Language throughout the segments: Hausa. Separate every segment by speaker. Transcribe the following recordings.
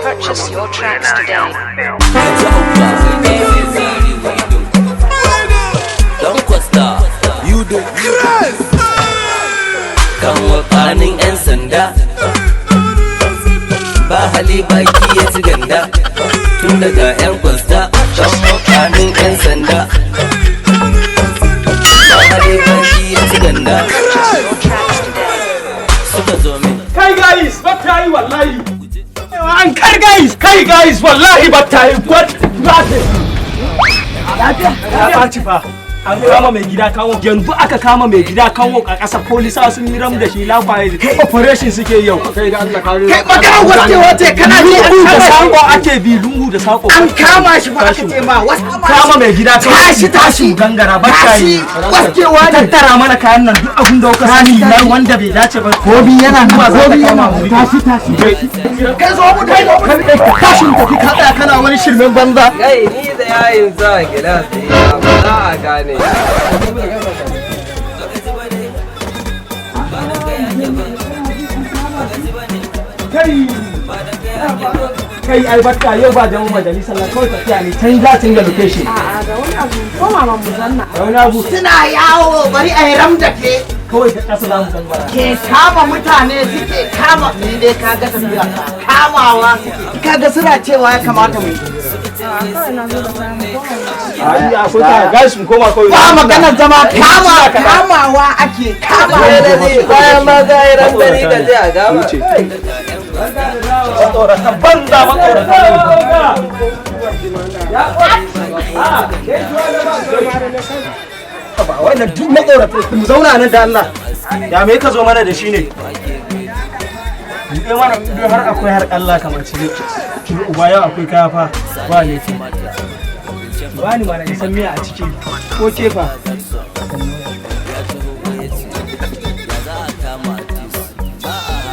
Speaker 1: Purchase your tracks today.
Speaker 2: Don't Costa, you the kan wakanin 'yan sanda ba hali baki ya ci ganda tun daga 'yan Costa kan wakanin 'yan sanda ba hali baki ya ci ganda suka zo min
Speaker 3: kai guys batta yi wallahi an kar guys kai guys wallahi batta yi what ya ci fa an kama mai gida kawo yanzu aka kama mai gida kawo a ƙasa polisa sun yi ram da shi lafaye operation suke yau kai da Allah kare kai baka wace kana ji an kama sako ake bi lungu da sako an kama shi ba aka ce ma kama mai gida tashi gangara baka yi waskewa ne tattara mana kayan nan duk abin da kuka sani nan wanda bai dace ba gobi yana zuwa za ka kama mu tashi kai zo mu dai tashi tafi ka tsaya kana wani shirmen banza
Speaker 4: kai ni da yayin sa gilas ba za a gane
Speaker 3: kai albarka yau ba jamu majalisar na kawai tafiya ne canza location
Speaker 5: ga wani abu ko mama mu zanna
Speaker 3: wani abu
Speaker 6: suna yawo bari a yi ram da ke
Speaker 3: kawai ta kasa za mu gangara
Speaker 6: ke kama mutane suke kama ni dai kaga tafiya kamawa suke kaga suna cewa ya kamata mu
Speaker 5: kawai na zo da kayan mu
Speaker 3: ai akwai ka guys mu koma kawai
Speaker 6: ba magana zama kamawa ake kamawa
Speaker 4: bayan ma ga ran dari da zai a gaba
Speaker 3: matsorata banza matsorata ba wannan duk matsorata mu zauna nan da Allah ya me ka zo mana da shi ne buɗe mana ido har akwai har Allah kamar ci uba yau akwai kaya fa ba ne ba ni mana isan miya a ciki ko kefa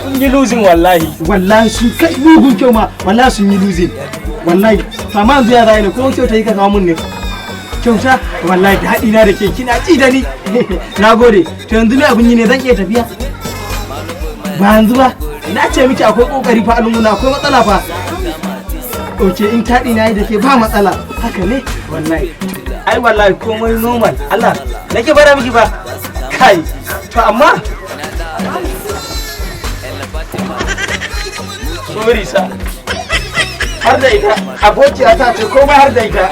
Speaker 3: sun yi losing wallahi sun kai mugun kyau ma wallahi sun yi losing wallahi amma yanzu ya zai ne ko kyau ta yi ka kawo mun ne kyauta wallahi da haɗi na da ke kina ci da ni na gode to yanzu ne abin yi ne zan iya tafiya ba yanzu ba na ce miki akwai kokari fa alunguna akwai matsala fa oke in taɗi na yi da ke ba matsala haka ne wallahi ai wallahi komai normal Allah nake bara miki ba kai to amma sorry sa har da ita abokiya ta ce komai har da ita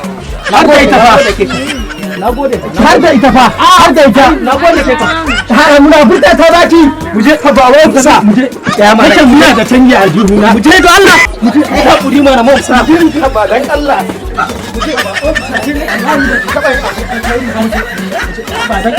Speaker 3: har da ita fa nagode har da ita fa har da ita nagode ke ta har muna furta ta baki muje fa ba wai kusa muje ya ma nake muna da canji a jihuna muje don Allah muje ai hakuri mana mu sa ba dan Allah muje ba ofisa ne Allah da ka ba dan